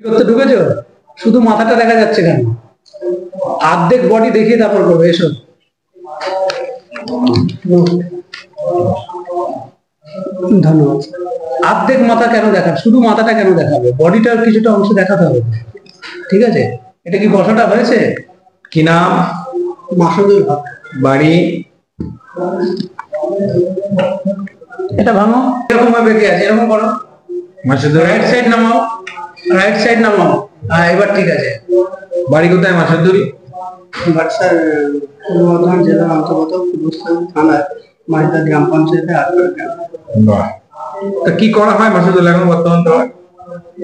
করতে ঢুকেছো? শুধু মাথাটা দেখা যাচ্ছে কেন? অর্ধেক বডি দেখিয়ে তারপর করবে। এসো। ধন্যবাদ। অর্ধেক মাথা কেন দেখা? শুধু মাথাটা কেন দেখাবে? বডিটার কিছুটা অংশ দেখাতে হবে। ঠিক আছে? এটা কি বসাটা হয়েছে? কি নাম? মাসুদুল হক। বাড়ি? এটা ভাঙো। এরকম ভাবে কি আছে? এরকম করো। মাসুদুল। রাইট সাইড নামাও। রাইট সাইড নামাও। হ্যাঁ, এবার ঠিক আছে। বাড়ি কোথায় মাসুদুল? বাক্সার পূর্ব বর্ধমান জেলার অন্তর্গত পূর্বস্থান থানার মাঝদা গ্রাম পঞ্চায়েতে বাহ। তা কি করা হয় মাসুদুল এখন বর্তমান তো?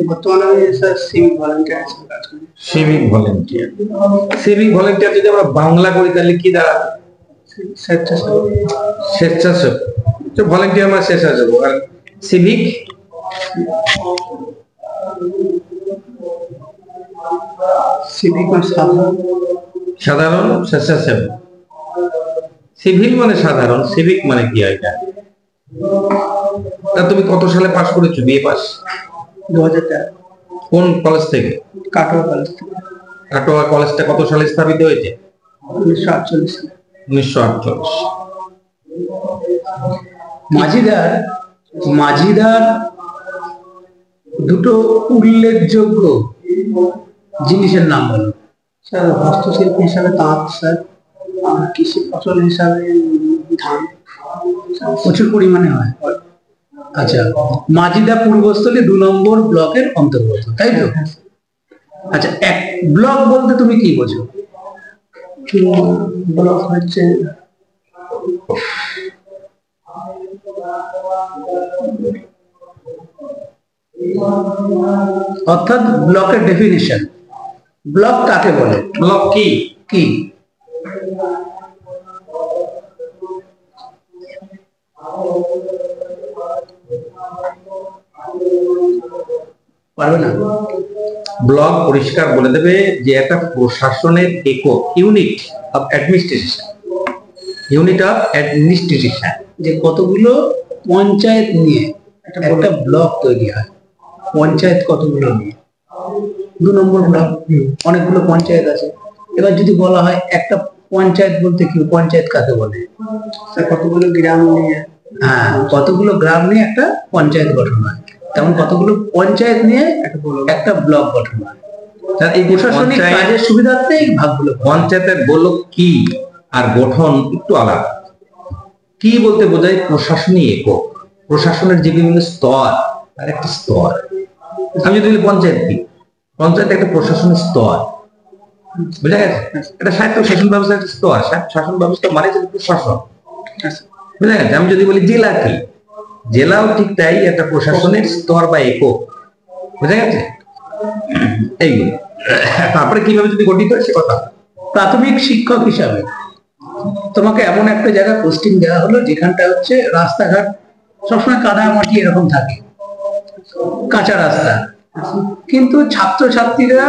বর্তমানে আমি স্যার সিভিক ভলান্টিয়ার হিসেবে কাজ করি। Civic volunteer. সিভিক ভলান্টিয়ার যদি আমরা বাংলা করি তাহলে কি দাঁড়াবে? স্বেচ্ছাসেবক। স্বেচ্ছাসেবক। তো ভলান্টিয়ার মানে স্বেচ্ছাসেবক। আর সিভিক? সিভিক মানে সাধারণ। সাধারণ স্বেচ্ছাসেবক। সিভিল মানে সাধারণ, সিভিক মানে কি হয় এটা? তা তুমি কত সালে পাস করেছো? BA pass 2013। কোন কলেজ থেকে? কাটোয়া কলেজ থেকে। কাটোয়া কলেজটা কত সালে স্থাপিত হয়েছে? 1948 সালে। 1948। মাঝিদার দুটো উল্লেখযোগ্য জিনিসের নাম বলো। স্যার হস্তশিল্প হিসাবে তাঁত, স্যার কৃষি ফসল হিসাবে ধান প্রচুর পরিমাণে হয়। আচ্ছা, মাঝিদা পূর্বস্থলী 2 নম্বর ব্লকের অন্তর্গত, তাই তো? আচ্ছা, এক ব্লক বলতে তুমি কি বোঝো? ব্লক হচ্ছে অর্থাৎ ব্লকের ডেফিনিশন। ব্লক কাকে বলে? ব্লক কি? কি পারবে না? ব্লক পরিষ্কার বলে দেবে যে একটা প্রশাসনের একক, unit of administration. Unit of administration. যে কতগুলো পঞ্চায়েত নিয়ে একটা ব্লক তৈরি হয়। পঞ্চায়েত কতগুলো নিয়ে? 2 নম্বর ব্লক। অনেকগুলো পঞ্চায়েত আছে। এবার যদি বলা হয় একটা পঞ্চায়েত বলতে কি, পঞ্চায়েত কাকে বলে? কতগুলো গ্রাম নিয়ে। হ্যাঁ, কতগুলো গ্রাম নিয়ে একটা পঞ্চায়েত গঠন হয়। তেমন কতগুলো পঞ্চায়েত নিয়ে একটা ব্লক গঠন হয়। এই প্রশাসনিক কাজের সুবিধার্থে এই ভাগগুলো। পঞ্চায়েতের গোলক কি আর গঠন একটু আলাদা। কি বলতে বোঝায়? প্রশাসনিক একক, প্রশাসনের যে বিভিন্ন স্তর আর একটা স্তর। আমি যদি বলি পঞ্চায়েত কি, পঞ্চায়েত একটা প্রশাসনের স্তর, বুঝা গেছে? এটা স্বায়ত্ত শাসন ব্যবস্থার একটা স্তর। শাসন ব্যবস্থা মানে প্রশাসন, বুঝা গেছে? আমি যদি বলি জেলা কি, জেলাও ঠিক তাই, একটা প্রশাসনের স্তর বা একক, বুঝা গেছে? এইগুলো। তারপরে কিভাবে যদি গঠিত হয় সে কথা। প্রাথমিক শিক্ষক হিসাবে তোমাকে এমন একটা জায়গায় পোস্টিং দেওয়া হলো যেখানটা হচ্ছে রাস্তাঘাট সবসময় কাদা মাটি এরকম থাকে, কাঁচা রাস্তা, কিন্তু ছাত্রছাত্রীরা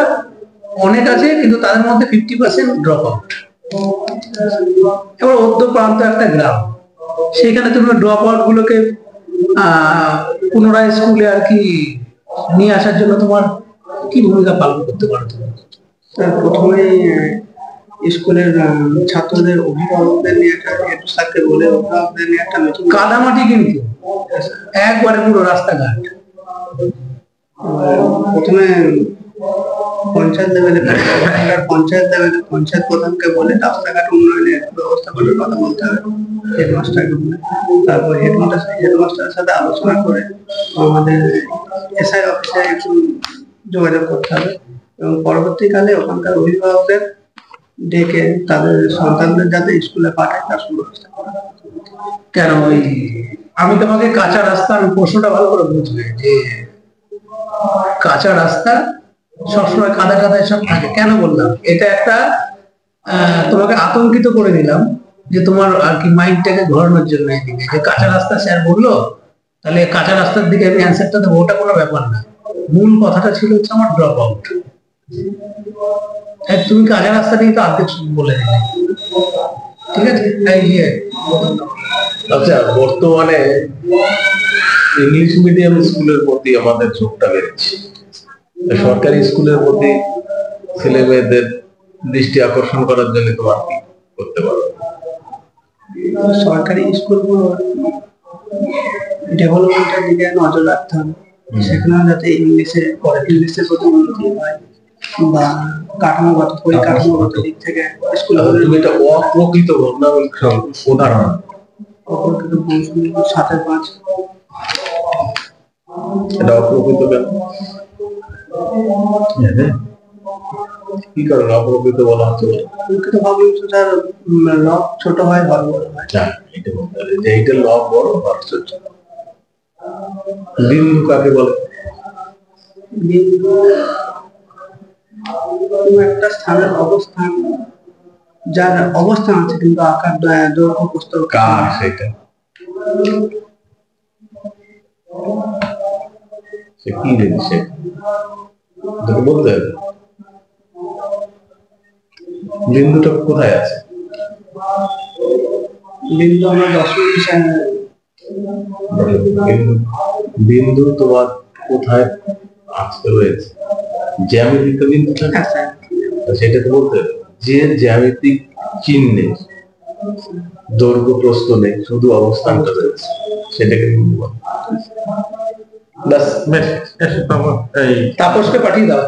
অনেক আছে, কিন্তু তাদের মধ্যে 50% ড্রপ আউট। এবার অর্ধ প্রান্ত একটা গ্রাম, সেখানে তুমি ড্রপ আউট গুলোকে পুনরায় স্কুলে আর কি নিয়ে আসার জন্য তোমার কি ভূমিকা পালন করতে পারো তুমি? প্রথমে স্কুলের ছাত্রদের অভিভাবকদের নিয়ে একটা স্যারকে বলে অভিভাবকদের নিয়ে একটা মিটিং। কাদামাটি কিন্তু একবারে পুরো রাস্তাঘাট। প্রথমে পঞ্চায়েত লেভেলে পঞ্চায়েত প্রধানকে বলে রাস্তাঘাট উন্নয়নের ব্যবস্থা করার কথা বলতে হবে হেডমাস্টারকে বলে। তারপর হেডমাস্টারের সাথে আলোচনা করে আমাদের এসআই অফিসে একটু যোগাযোগ করতে হবে এবং পরবর্তীকালে ওখানকার অভিভাবকদের ডেকে তাদের সন্তানদের যাতে স্কুলে পাঠায় তার সুব্যবস্থা করা। কেন ওই আমি তোমাকে কাঁচা রাস্তার প্রশ্নটা ভালো করে বুঝবে যে কাঁচা রাস্তা সবসময় কাদা কাদা সব থাকে কেন বললাম? এটা একটা তোমাকে আতঙ্কিত করে দিলাম যে তোমার আর কি মাইন্ডটাকে ঘোরানোর জন্য এদিকে, যে কাঁচা রাস্তা স্যার বললো তাহলে কাঁচা রাস্তার দিকে আমি অ্যান্সারটা দেবো, ওটা কোনো ব্যাপার না। মূল কথাটা ছিল হচ্ছে আমার ড্রপ আউট। তুমি কাঁচা রাস্তা নিয়ে তো অর্ধেক বলে দিলে, ঠিক আছে? আচ্ছা, বর্তমানে ইংলিশ মিডিয়াম স্কুলের প্রতি আমাদের ঝোঁকটা বেড়েছে। সরকারি স্কুলের প্রতি ছেলে মেয়েদের দৃষ্টি আকর্ষণ করার জন্য তোমার কি করতে পারো? সরকারি স্কুলগুলো ডেভেলপমেন্টের দিকে নজর রাখতে হবে, সেখানেও যাতে ইংলিশের প্রতি উন্নতি হয়, বা কাঠামোগত পরিকাঠামোগত দিক থেকে স্কুলগুলোর তুমি এটা অপ্রকৃত ঘটনা উদাহরণ অপরকিত বংশগুলো 7-5 এটা অপ্রকৃত কেন? কি কারণে অপ্রকৃত বলা হচ্ছে? প্রকৃত ভগ্নাংশটার লব ছোট হয়, হর বড় হয়। আচ্ছা, এটা বলতে হবে যে এইটা লব বড় হর ছোট। বিন্দু কাকে বলে? বিন্দু কোনো একটা স্থানের অবস্থান, যার অবস্থান আছে কিন্তু আকার দৈর্ঘ্য প্রস্থ কার সেটা? সে কি জিনিস সেটা তোকে বলতে হবে। বিন্দুটা কোথায় আছে? বিন্দু আমরা দশমিক হিসাবে বিন্দু বিন্দু তোমার কোথায় আজকে রয়েছে? জ্যামিতিক বিন্দু থাকে, সেটা তো বলতে হবে। যে জ্যামিতিক চিহ্নে দৈর্ঘ্য প্রস্থ নেই, শুধু অবস্থানটা রয়েছে, সেটাকে বিন্দু বলে। এই তাপসকে পাঠিয়ে দাও।